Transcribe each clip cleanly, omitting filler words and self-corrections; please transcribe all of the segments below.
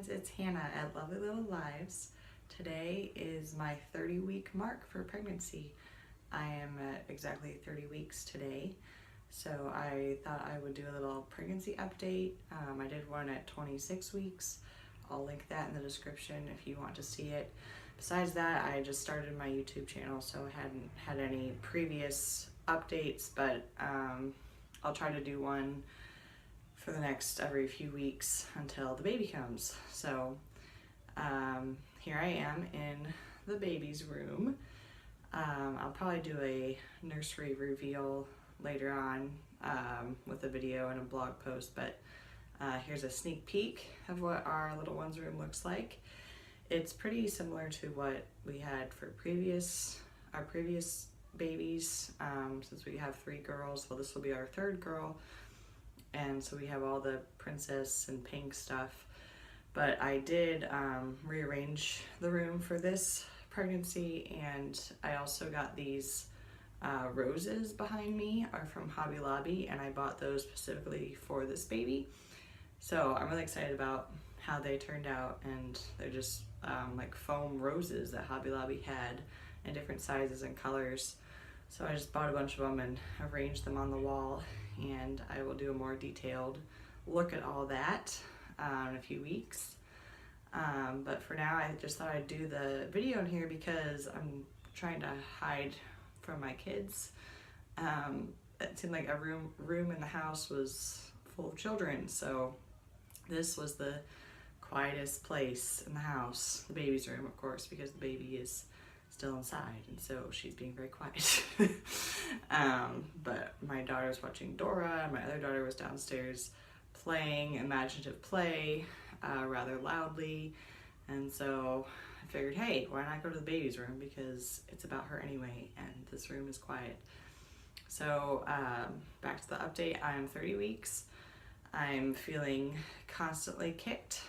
friends, it's Hannah at Lovely Little Lives. Today is my 30-week mark for pregnancy. I am at exactly 30 weeks today, so I thought I would do a little pregnancy update. I did one at 26 weeks. I'll link that in the description if you want to see it. Besides that, I just started my YouTube channel, so I hadn't had any previous updates, but I'll try to do one for the next every few weeks until the baby comes. So here I am in the baby's room. I'll probably do a nursery reveal later on with a video and a blog post, but here's a sneak peek of what our little one's room looks like. It's pretty similar to what we had for our previous babies. Since we have 3 girls, well, this will be our 3rd girl. And so we have all the princess and pink stuff. But I did rearrange the room for this pregnancy, and I also got these roses behind me are from Hobby Lobby, and I bought those specifically for this baby. So I'm really excited about how they turned out, and they're just like foam roses that Hobby Lobby had in different sizes and colors. So I just bought a bunch of them and arranged them on the wall, and I will do a more detailed look at all that in a few weeks. But for now, I just thought I'd do the video in here because I'm trying to hide from my kids. It seemed like a room in the house was full of children, so this was the quietest place in the house. The baby's room, of course, because the baby is still inside, and so she's being very quiet. But my daughter's watching Dora, my other daughter was downstairs playing imaginative play rather loudly, and so I figured, hey, why not go to the baby's room, because it's about her anyway, and this room is quiet. So back to the update. I'm 30 weeks. I'm feeling constantly kicked.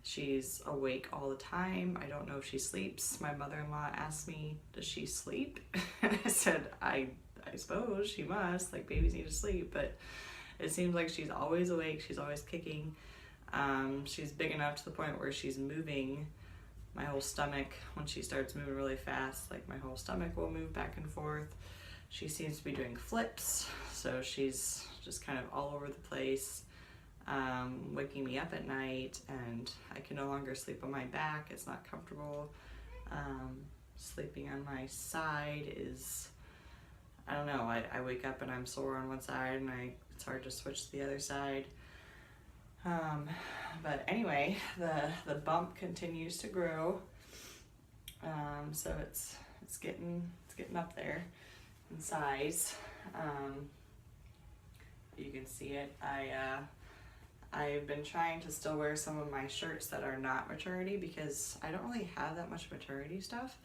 She's awake all the time. I don't know if she sleeps. My mother-in-law asked me, does she sleep? And I said, I suppose she must, like babies need to sleep, but it seems like she's always awake, she's always kicking. She's big enough to the point where she's moving my whole stomach. When she starts moving really fast, like my whole stomach will move back and forth. She seems to be doing flips, so she's just kind of all over the place. Waking me up at night, and I can no longer sleep on my back. It's not comfortable. Sleeping on my side is, I don't know, I wake up and I'm sore on one side, and it's hard to switch to the other side. But anyway, the bump continues to grow. So it's getting up there in size. You can see it. I've been trying to still wear some of my shirts that are not maternity, because I don't really have that much maternity stuff.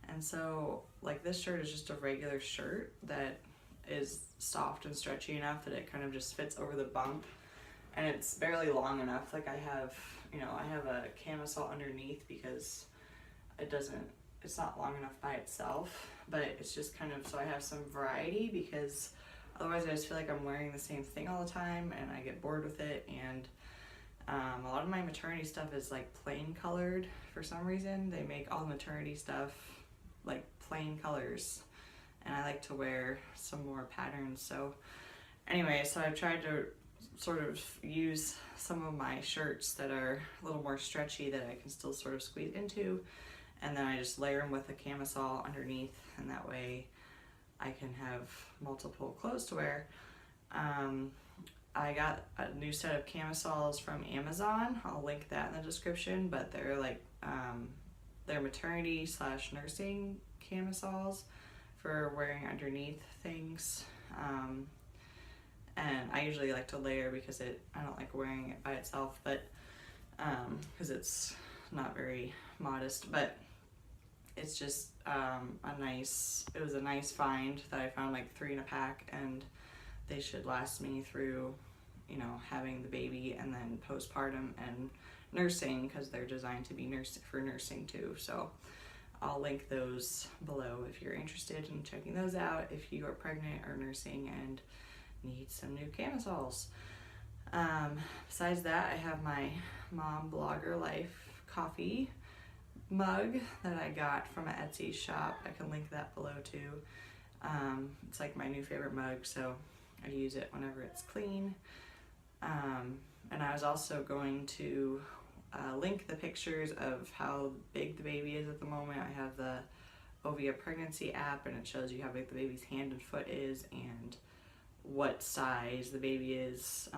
And so like this shirt is just a regular shirt that is soft and stretchy enough that it kind of just fits over the bump, and it's barely long enough. Like I have a camisole underneath because it's not long enough by itself, but it's just kind of, so I have some variety, because otherwise I just feel like I'm wearing the same thing all the time and I get bored with it. And a lot of my maternity stuff is like plain colored for some reason. They make all the maternity stuff like plain colors, and I like to wear some more patterns. So anyway, so I've tried to sort of use some of my shirts that are a little more stretchy that I can still sort of squeeze into, and then I just layer them with a camisole underneath, and that way I can have multiple clothes to wear. I got a new set of camisoles from Amazon. I'll link that in the description, but they're like they're maternity / nursing camisoles for wearing underneath things. And I usually like to layer because I don't like wearing it by itself, but because it's not very modest, but it's just it was a nice find that I found, like 3 in a pack, and they should last me through, having the baby and then postpartum and nursing, because they're designed to be for nursing too. So I'll link those below if you're interested in checking those out if you are pregnant or nursing and need some new camisoles. Besides that, I have my Mom Blogger Life coffee mug that I got from an Etsy shop. I can link that below too. It's like my new favorite mug, so I use it whenever it's clean. And I was also going to link the pictures of how big the baby is at the moment. I have the Ovia pregnancy app, and it shows you how big the baby's hand and foot is and what size the baby is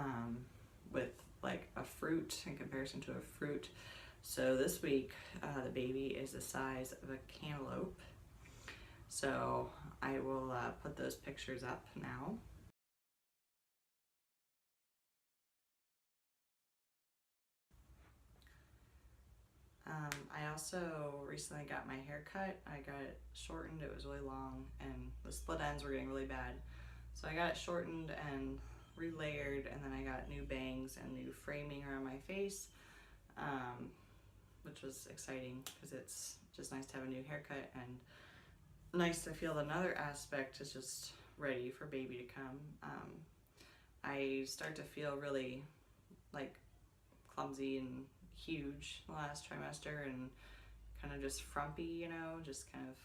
with like a fruit in comparison to a fruit. So this week the baby is the size of a cantaloupe. So I will put those pictures up now. I also recently got my hair cut. I got it shortened. It was really long and the split ends were getting really bad. So I got it shortened and relayered, and then I got new bangs and new framing around my face, which was exciting because it's just nice to have a new haircut and nice to feel another aspect is just ready for baby to come. I start to feel really like clumsy and huge the last trimester and kind of just frumpy, you know, just kind of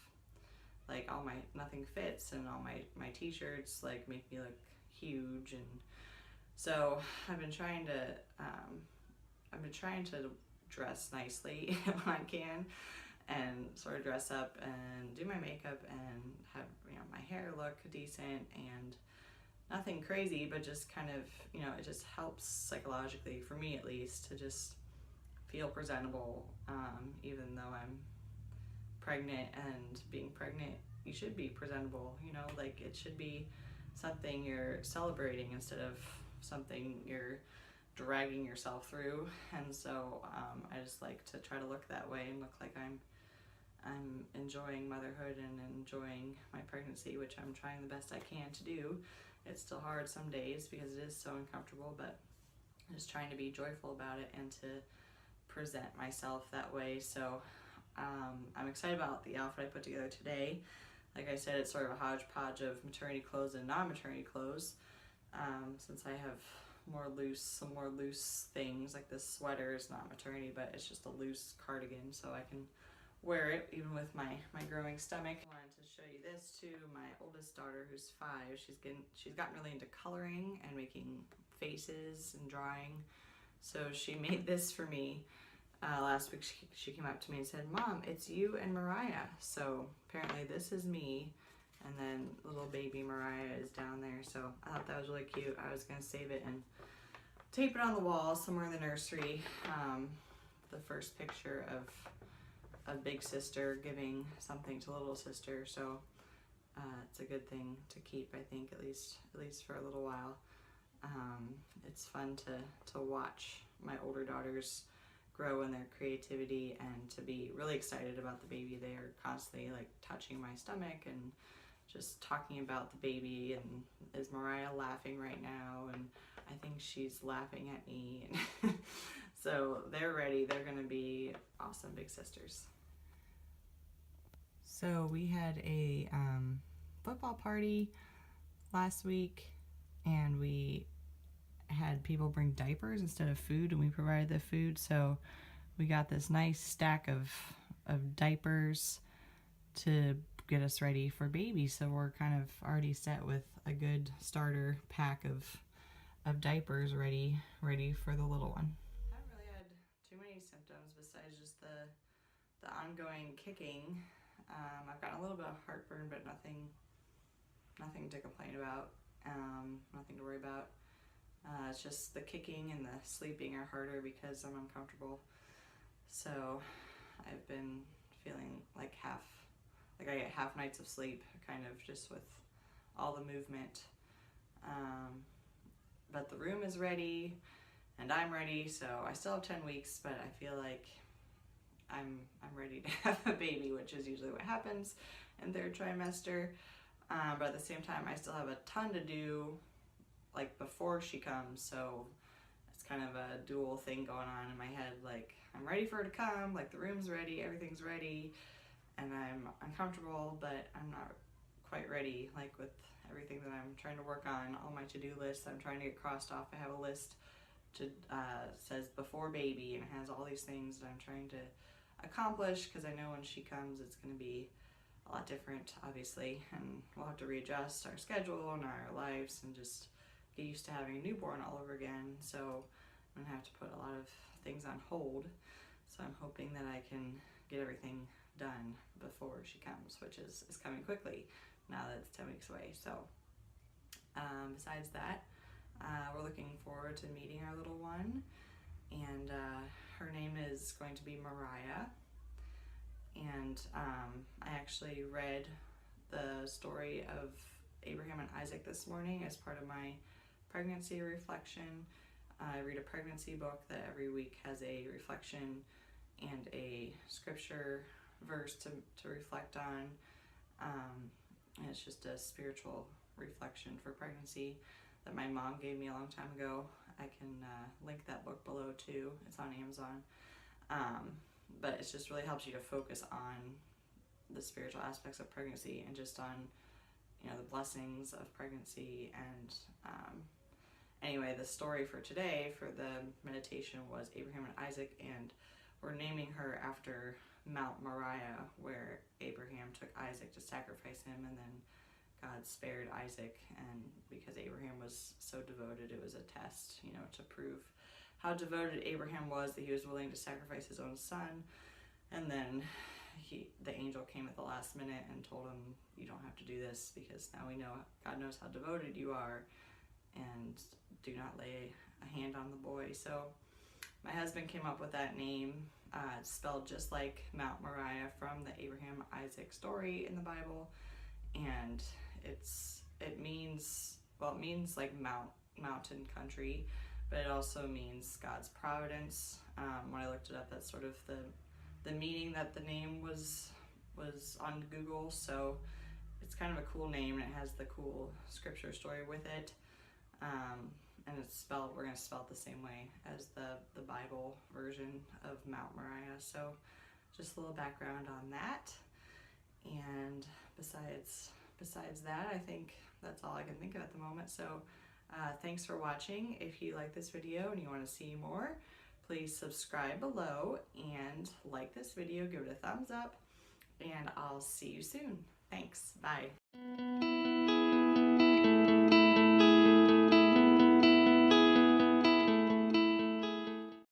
like all my nothing fits and all my t-shirts like make me look huge. And so I've been trying to dress nicely when I can and sort of dress up and do my makeup and have, you know, my hair look decent and nothing crazy, but just kind of, you know, it just helps psychologically, for me at least, to just feel presentable, even though I'm pregnant. And being pregnant, you should be presentable, you know, like it should be something you're celebrating instead of something you're dragging yourself through. And so I just like to try to look that way and look like I'm enjoying motherhood and enjoying my pregnancy, which I'm trying the best I can to do. It's still hard some days because it is so uncomfortable, but I'm just trying to be joyful about it and to present myself that way. So I'm excited about the outfit I put together today. Like I said, it's sort of a hodgepodge of maternity clothes and non-maternity clothes, since I have some more loose things. Like this sweater is not maternity, but it's just a loose cardigan, so I can wear it even with my growing stomach. I wanted to show you this too. My oldest daughter, who's 5, she's gotten really into coloring and making faces and drawing. So she made this for me. Last week she came up to me and said, "Mom, it's you and Mariah." So apparently this is me, and then little baby Mariah is down there. So I thought that was really cute. I was gonna save it and tape it on the wall somewhere in the nursery. The first picture of big sister giving something to little sister. So it's a good thing to keep, I think, at least for a little while. It's fun to watch my older daughters grow in their creativity and to be really excited about the baby. They are constantly like touching my stomach and just talking about the baby, and is Mariah laughing right now? And I think she's laughing at me. So they're ready. They're gonna be awesome big sisters. So we had a football party last week, and we had people bring diapers instead of food, and we provided the food. So we got this nice stack of diapers to get us ready for baby. So we're kind of already set with a good starter pack of diapers ready for the little one. I haven't really had too many symptoms besides just the ongoing kicking. I've gotten a little bit of heartburn, but nothing to complain about, nothing to worry about. It's just the kicking and the sleeping are harder because I'm uncomfortable. So I've been feeling like I get half nights of sleep, kind of just with all the movement. But the room is ready and I'm ready, so I still have 10 weeks, but I feel like I'm ready to have a baby, which is usually what happens in 3rd trimester. But at the same time, I still have a ton to do like before she comes, so it's kind of a dual thing going on in my head. Like, I'm ready for her to come, like the room's ready, everything's ready, and I'm uncomfortable, but I'm not quite ready, like with everything that I'm trying to work on all my to-do lists. I'm trying to get crossed off. I have a list to says before baby, and it has all these things that I'm trying to accomplish, because I know when she comes it's going to be a lot different, obviously, and we'll have to readjust our schedule and our lives and just get used to having a newborn all over again. So I'm gonna have to put a lot of things on hold. So I'm hoping that I can get everything done before she comes, which is coming quickly now that it's 10 weeks away. So besides that, we're looking forward to meeting our little one, and her name is going to be Mariah. And I actually read the story of Abraham and Isaac this morning as part of my pregnancy reflection. I read a pregnancy book that every week has a reflection and a scripture verse to reflect on. And it's just a spiritual reflection for pregnancy that my mom gave me a long time ago. I can link that book below too. It's on Amazon. But it just really helps you to focus on the spiritual aspects of pregnancy and just on, you know, the blessings of pregnancy. And anyway, the story for today for the meditation was Abraham and Isaac, and we're naming her after Mount Moriah, where Abraham took Isaac to sacrifice him, and then God spared Isaac. And because Abraham was so devoted, it was a test, you know, to prove how devoted Abraham was, that he was willing to sacrifice his own son. And then the angel came at the last minute and told him, you don't have to do this, because now we know, God knows how devoted you are, and do not lay a hand on the boy. So my husband came up with that name. It's spelled just like Mount Moriah from the Abraham Isaac story in the Bible, and it means like mountain country, but it also means God's providence. When I looked it up, that's sort of the meaning that the name was on Google. So it's kind of a cool name, and it has the cool scripture story with it. And it's spelled, we're going to spell it the same way as the Bible version of Mount Moriah. So just a little background on that. And besides that, I think that's all I can think of at the moment. So thanks for watching. If you like this video and you want to see more, please subscribe below and like this video, give it a thumbs up, and I'll see you soon. Thanks. Bye.